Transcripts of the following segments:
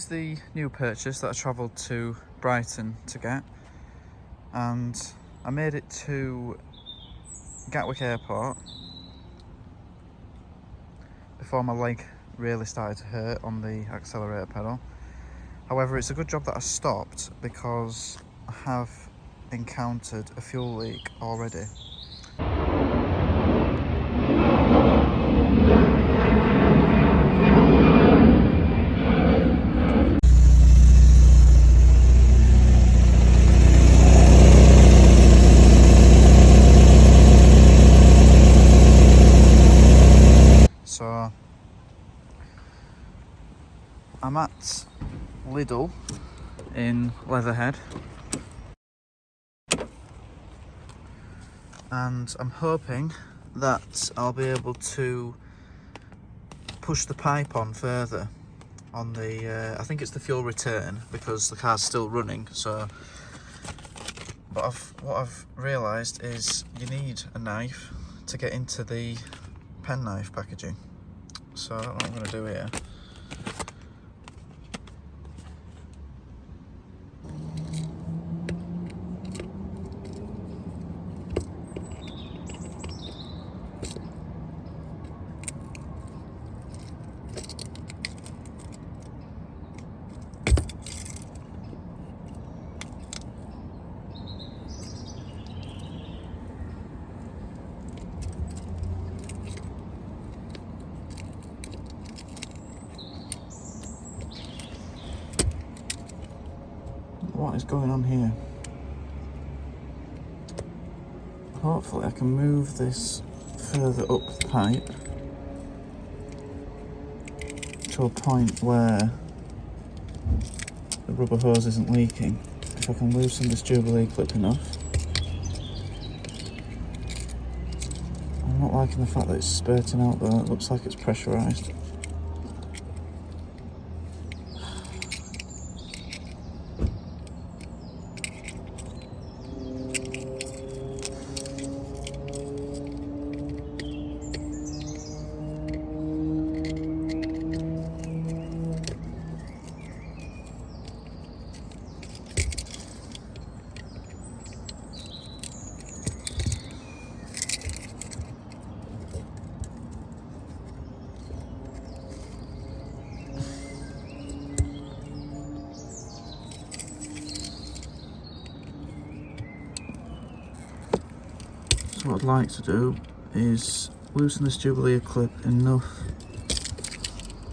the new purchase that I travelled to Brighton to get, and I made it to Gatwick Airport before my leg really started to hurt on the accelerator pedal. However, it's a good job that I stopped because I have encountered a fuel leak already. So I'm at Lidl in Leatherhead, and I'm hoping that I'll be able to push the pipe on further on the I think it's the fuel return, because the car's still running. So but what I've realised is you need a knife to get into the penknife packaging, so I don't know what I'm going to do here. What is going on here? Hopefully I can move this further up the pipe to a point where the rubber hose isn't leaking. If I can loosen this Jubilee clip enough. I'm not liking the fact that it's spurting out though, it looks like it's pressurised. So what I'd like to do is loosen this Jubilee clip enough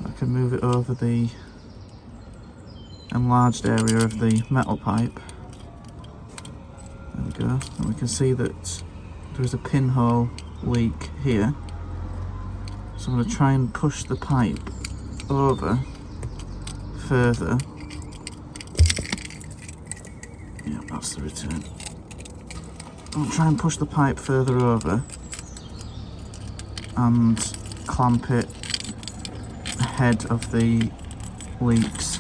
that I can move it over the enlarged area of the metal pipe. There we go, and we can see that there is a pinhole leak here. So I'm going to try and push the pipe over further. Yeah, that's the return. I'll try and push the pipe further over and clamp it ahead of the leaks.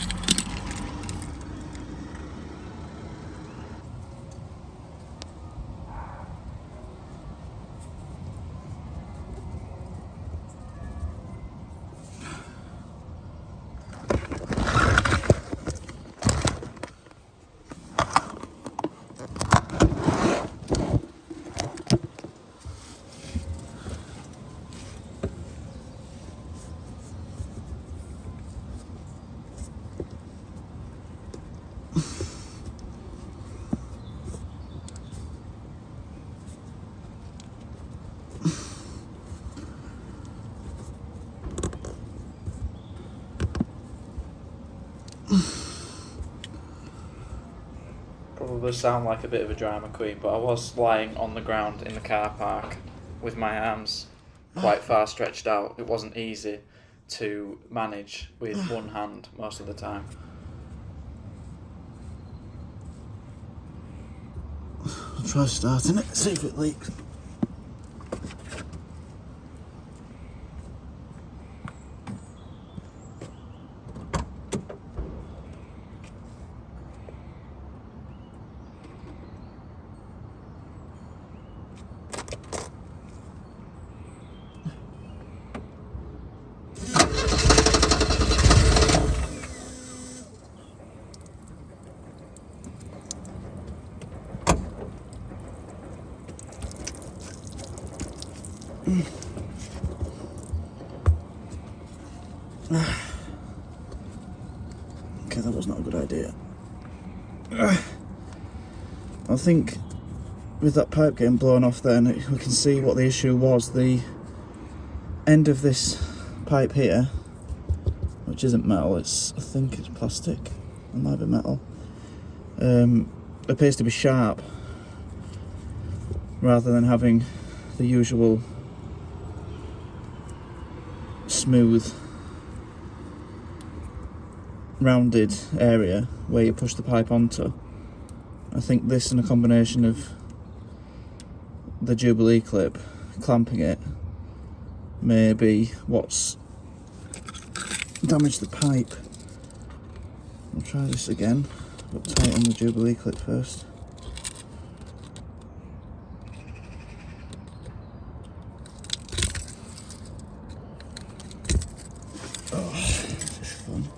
Probably sound like a bit of a drama queen, but I was lying on the ground in the car park with my arms quite far stretched out. It wasn't easy to manage with one hand most of the time. I'll try starting it, see if it leaks. Okay, that was not a good idea. I think with that pipe getting blown off then, we can see what the issue was. The end of this pipe here, which isn't metal, I think it's plastic, it might be metal, appears to be sharp rather than having the usual smooth rounded area where you push the pipe onto. I think this and a combination of the Jubilee clip clamping it may be what's damaged the pipe. I'll try this again, but tighten the Jubilee clip first. Oh, this is fun.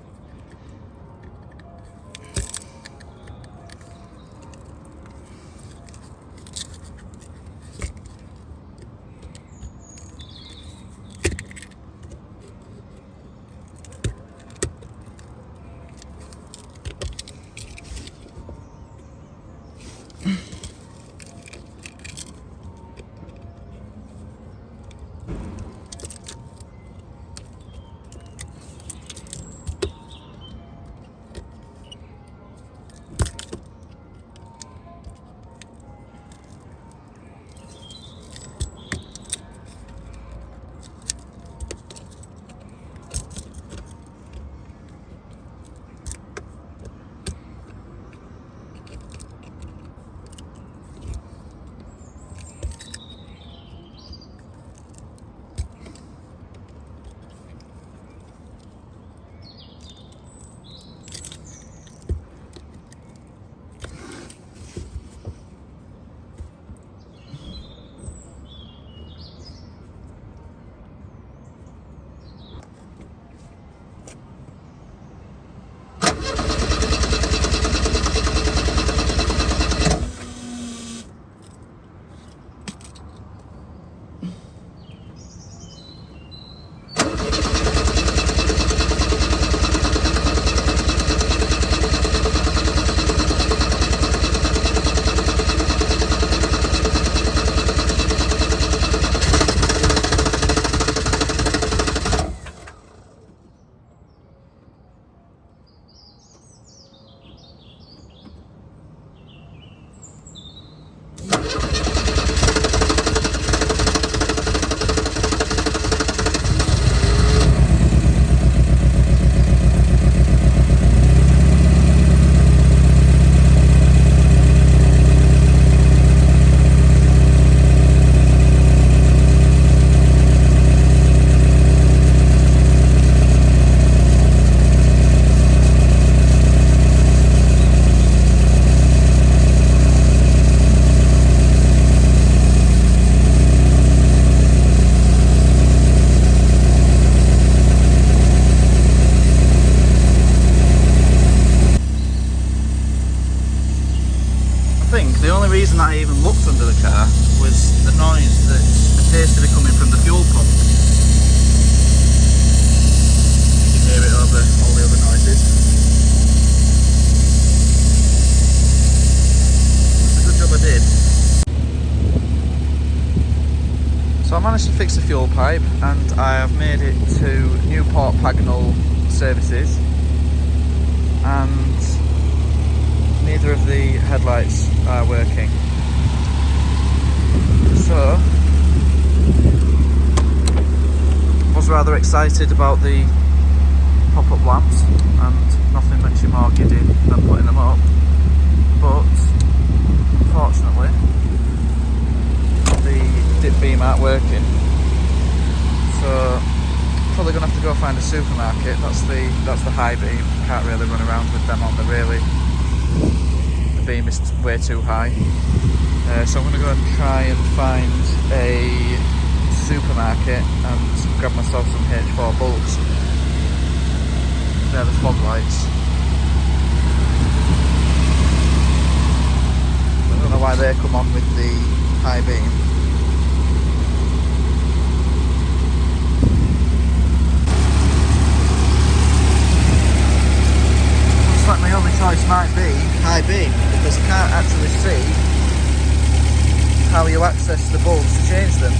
The only reason I even looked under the car was the noise that appears to be coming from the fuel pump. You can hear it over all the other noises. That's a good job I did. So I managed to fix the fuel pipe and I have made it to Newport Pagnell services, and neither of the headlights are working. So, I was rather excited about the pop-up lamps and nothing makes you more giddy than putting them up, but unfortunately the dip beam aren't working. So probably gonna have to go find a supermarket. That's the high beam. Can't really run around with them on the really. The beam is way too high. So I'm going to go and try and find a supermarket and grab myself some H4 bulbs. They're the fog lights. I don't know why they come on with the high beam. choice might be high beam, because I can't actually see how you access the bulbs to change them.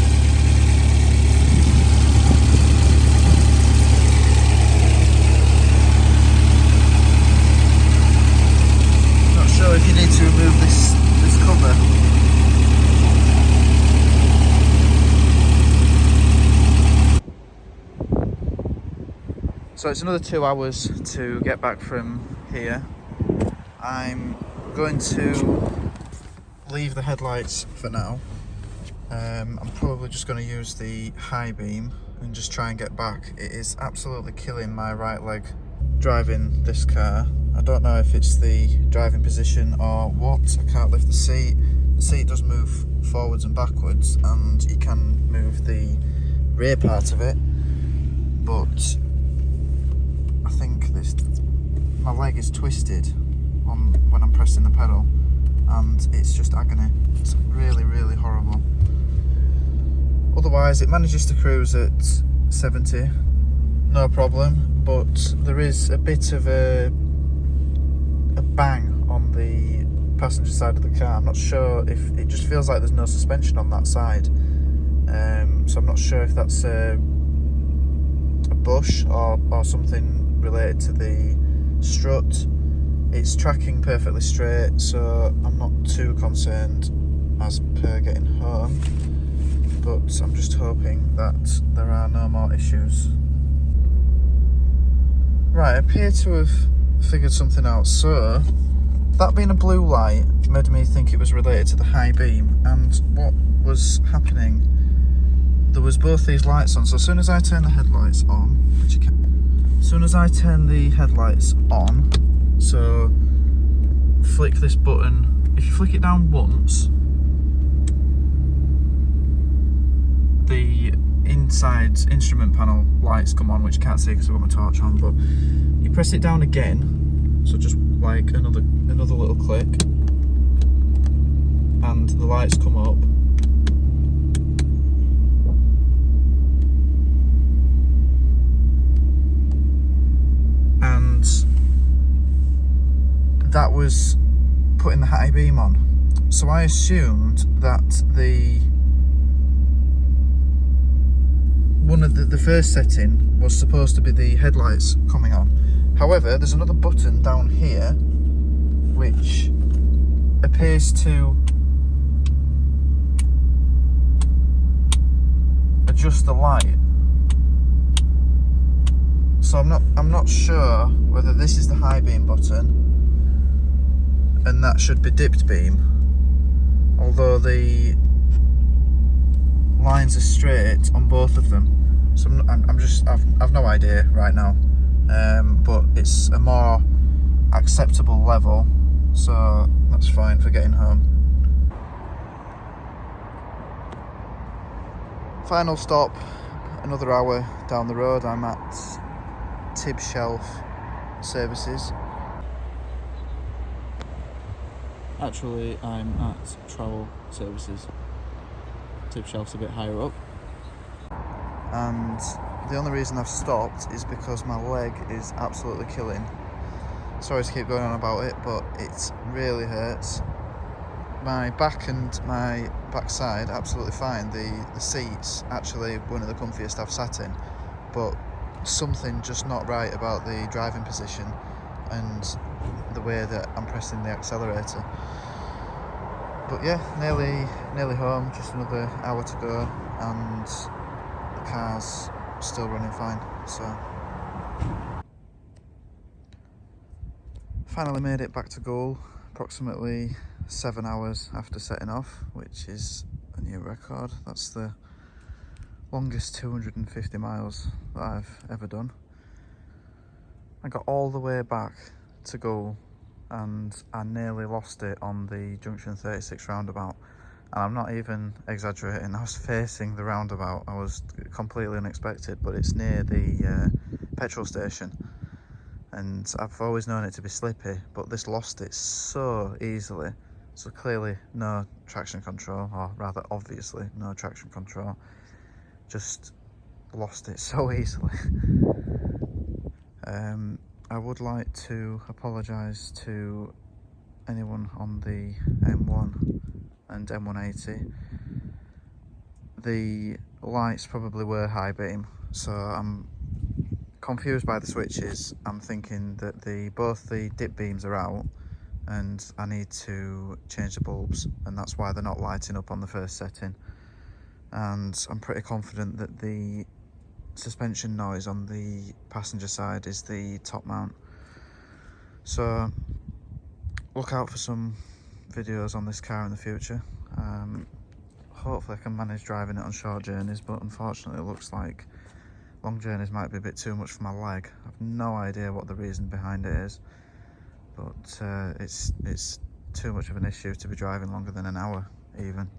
Not sure if you need to remove this cover. So it's another 2 hours to get back from here. I'm going to leave the headlights for now. I'm probably just going to use the high beam and just try and get back. It is absolutely killing my right leg driving this car. I don't know if it's the driving position or what. I can't lift the seat. The seat does move forwards and backwards, and you can move the rear part of it, but I think my leg is twisted when I'm pressing the pedal, and it's just agony. It's really, really horrible. Otherwise, it manages to cruise at 70, no problem, but there is a bit of a bang on the passenger side of the car. I'm not sure if it just feels like there's no suspension on that side, so I'm not sure if that's a bush or something related to the strut. It's tracking perfectly straight, so I'm not too concerned as per getting home, but I'm just hoping that there are no more issues. Right, I appear to have figured something out. So that being a blue light made me think it was related to the high beam, and what was happening, there was both these lights on. So as soon as I turn the headlights on, which you can, as soon as I turn the headlights on, so flick this button, if you flick it down once, the inside instrument panel lights come on, which you can't see because I've got my torch on, but you press it down again, so just like another little click, and the lights come up. And that was putting the high beam on. So I assumed that one of the first setting was supposed to be the headlights coming on. However, there's another button down here which appears to adjust the light. So I'm not sure whether this is the high beam button and that should be dipped beam, although the lines are straight on both of them. So I've no idea right now, but it's a more acceptable level, so that's fine for getting home. Final stop, another hour down the road. I'm at Tib Shelf Services. Actually, I'm at Trowel Services. Tib Shelf's a bit higher up. And the only reason I've stopped is because my leg is absolutely killing. Sorry to keep going on about it, but it really hurts. My back and my backside absolutely fine. The seats actually one of the comfiest I've sat in, but something just not right about the driving position and the way that I'm pressing the accelerator. But yeah, nearly home, just another hour to go, and the car's still running fine. So finally made it back to goal, approximately 7 hours after setting off, which is a new record. That's the longest 250 miles that I've ever done. I got all the way back to goal and I nearly lost it on the junction 36 roundabout, and I'm not even exaggerating. I was facing the roundabout. I was completely unexpected, but it's near the petrol station, and I've always known it to be slippy, but this lost it so easily. So clearly no traction control, or rather obviously no traction control, just lost it so easily. I would like to apologise to anyone on the M1 and M180. The lights probably were high beam, so I'm confused by the switches. I'm thinking that both the dip beams are out and I need to change the bulbs, and that's why they're not lighting up on the first setting. And I'm pretty confident that the suspension noise on the passenger side is the top mount. So look out for some videos on this car in the future. Hopefully I can manage driving it on short journeys, but unfortunately it looks like long journeys might be a bit too much for my leg. I've no idea what the reason behind it is, but it's too much of an issue to be driving longer than an hour even.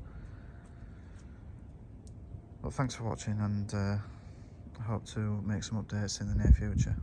Well, thanks for watching, and I hope to make some updates in the near future.